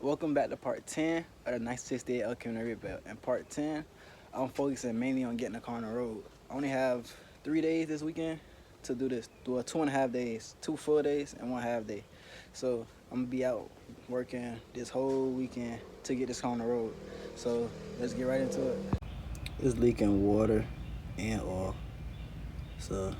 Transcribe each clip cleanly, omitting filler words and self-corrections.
Welcome back to part 10 of the 1968 El Camino rebuild. In part 10, I'm focusing mainly on getting the car on the road. I only have 3 days this weekend to do this. Do a 2.5 days, 2 full days and 1 half day. So I'm gonna be out working this whole weekend to get this car on the road. So let's get right into it. It's leaking water and oil. So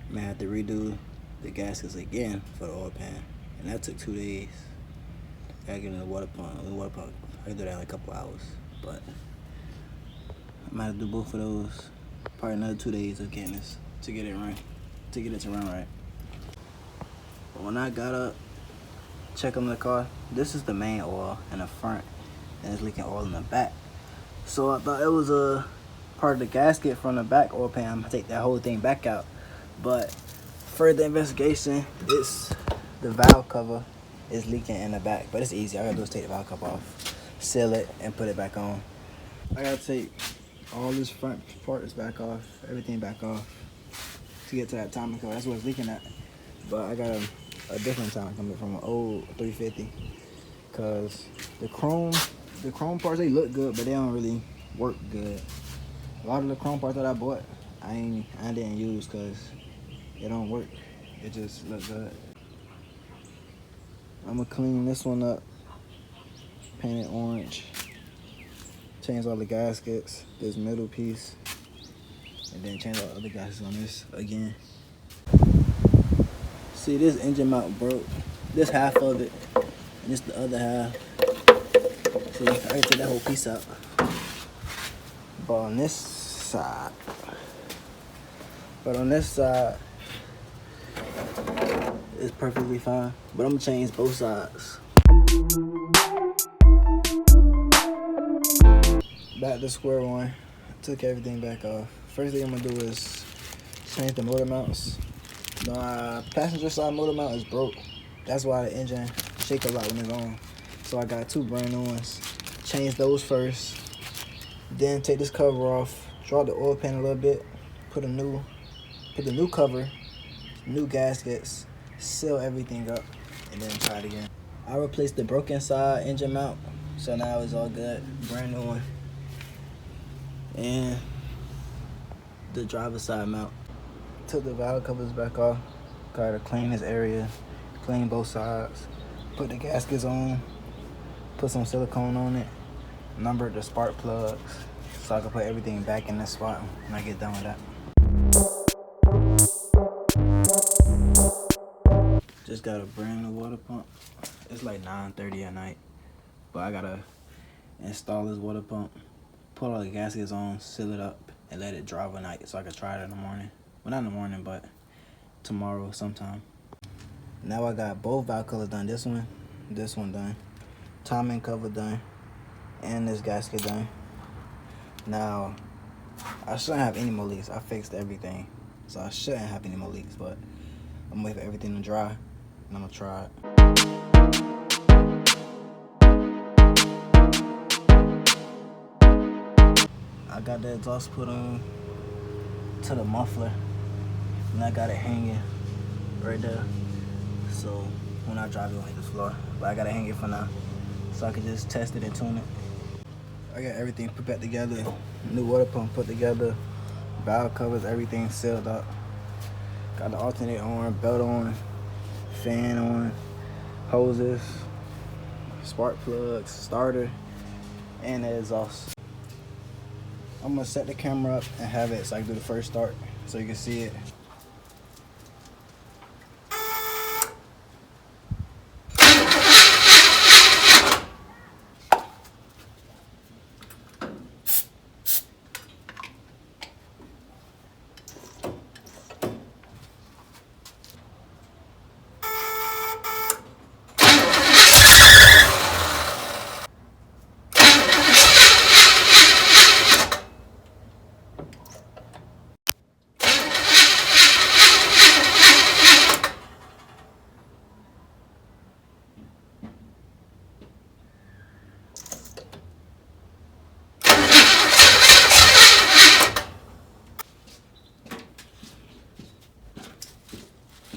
I'm gonna have to redo the gaskets again for the oil pan. And that took 2 days. Gotta get in the water pump. I can do that in a couple hours, but I might have to do both of those. Probably another 2 days of getting this to get it to run right. But when I got up, check on the car. This is the main oil in the front, and it's leaking oil in the back. So I thought it was a part of the gasket from the back oil pan. I'm gonna take that whole thing back out. But further investigation, it's the valve cover is leaking in the back, but it's easy. All I gotta do is take the valve cover off, seal it, and put it back on. I gotta take all this front parts back off, everything back off to get to that timing cover. That's what it's leaking at. But I got a different timing coming from an old 350, cause the chrome parts, they look good, but they don't really work good. A lot of the chrome parts that I bought, I didn't use cause it don't work. It just looks good. I'm gonna clean this one up, paint it orange, change all the gaskets, this middle piece, and then change all the other gaskets on this again. See, this engine mount broke. This half of it, and this the other half. See, I can take that whole piece out. But on this side, it's perfectly fine, but I'm gonna change both sides. Back to square one. Took everything back off. First thing I'm gonna do is change the motor mounts. The passenger side motor mount is broke. That's why the engine shake a lot when it's on. So I got 2 brand new ones. Change those first. Then take this cover off. Drop the oil pan a little bit. Put the new cover, new gaskets. Seal everything up, and then try it again. I replaced the broken side engine mount, so now it's all good, brand new one. And the driver's side mount. Took the valve covers back off. Gotta clean this area, clean both sides. Put the gaskets on, put some silicone on it, numbered the spark plugs, so I can put everything back in the spot when I get done with that. Just got a brand new water pump. It's like 9:30 at night, but I gotta install this water pump, put all the gaskets on, seal it up, and let it dry overnight so I can try it in the morning. Well, not in the morning, but tomorrow sometime. Now I got both valve covers done. This one done. Timing cover done, and this gasket done. Now, I shouldn't have any more leaks. I fixed everything, so I shouldn't have any more leaks, but I'm waiting for everything to dry, and I'm gonna try it. I got the exhaust put on to the muffler, and I got it hanging right there. So when I drive it, it'll hit the floor. But I gotta hang it for now, so I can just test it and tune it. I got everything put back together. New water pump put together. Valve covers, everything sealed up. Got the alternator on, belt on, fan on, hoses, spark plugs, starter, and the exhaust. I'm gonna set the camera up and have it so I can do the first start so you can see it.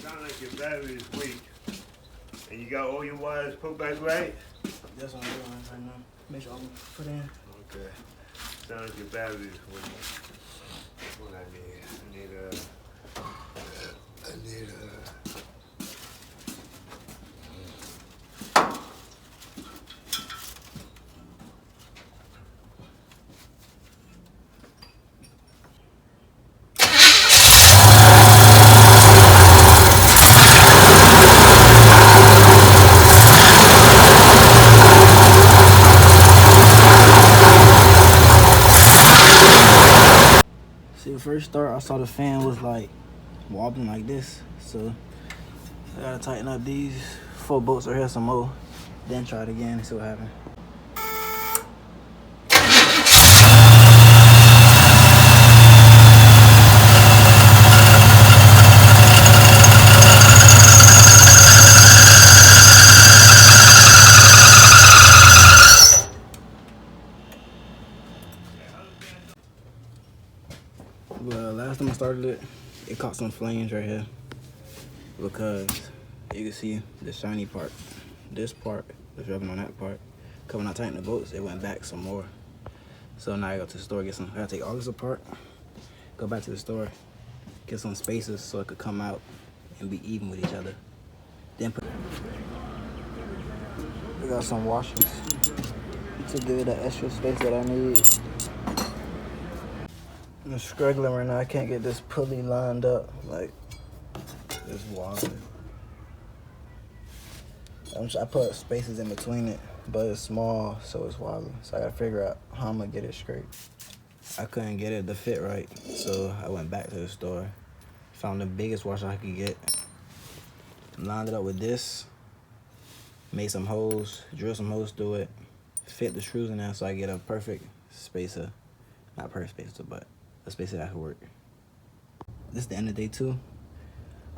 Sound like your battery is weak. And you got all your wires put back right? That's what I'm doing right now. Make sure I'm put in. Okay. Sound like your batteries. What I need? I need See, the first start, I saw the fan was like wobbling like this, so I gotta tighten up these 4 bolts right here some more, then try it again and see what happens. Well, last time I started it, it caught some flames right here because you can see the shiny part. This part was rubbing on that part. Cause when I tightened the bolts, it went back some more. So now I go to the store, get some. I gotta take all this apart, go back to the store, get some spacers so it could come out and be even with each other. Then put. We got some washers to give it the extra space that I need. I'm struggling right now. I can't get this pulley lined up. Like, it's wobbling. I put spaces in between it, but it's small, so it's wobbling. So I gotta figure out how I'm gonna get it straight. I couldn't get it to fit right, so I went back to the store, found the biggest washer I could get, lined it up with this, made some holes, drilled some holes through it, fit the screws in there so I get a perfect spacer. Not perfect spacer, but a spacer that could work. This is the end of day 2.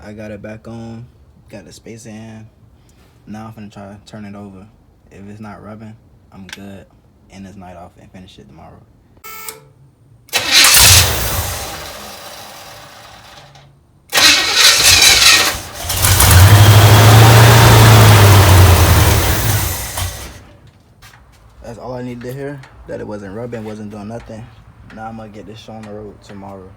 I got it back on, got the spacer in. Now I'm finna try to turn it over. If it's not rubbing, I'm good. End this night off and finish it tomorrow. That's all I needed to hear, that it wasn't rubbing, wasn't doing nothing. Now I'm gonna get this show on the road tomorrow.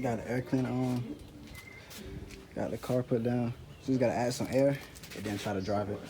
Got the air cleaner on. Got the car put down. Just gotta add some air and then try to drive it.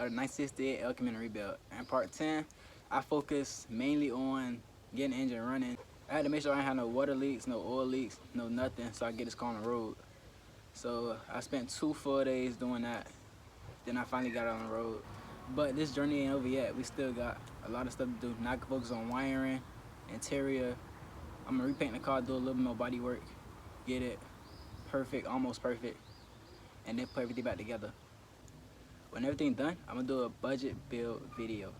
a 1968 El Camino rebuild. In part 10, I focused mainly on getting the engine running. I had to make sure I didn't have no water leaks, no oil leaks, no nothing, so I could get this car on the road. So I spent 2 full days doing that. Then I finally got it on the road. But this journey ain't over yet. We still got a lot of stuff to do. Now I can focus on wiring, interior. I'm gonna repaint the car, do a little bit more body work, get it perfect, almost perfect, and then put everything back together. When everything's done, I'm gonna do a budget build video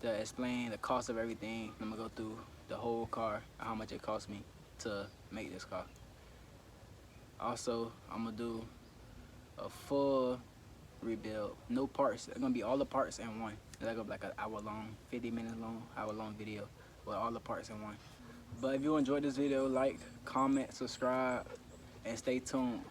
to explain the cost of everything. I'm gonna go through the whole car, how much it cost me to make this car. Also, I'm gonna do a full rebuild, no parts. It's gonna be all the parts in one. It's gonna be like an hour long, 50 minutes long, hour long video with all the parts in one. But if you enjoyed this video, like, comment, subscribe, and stay tuned.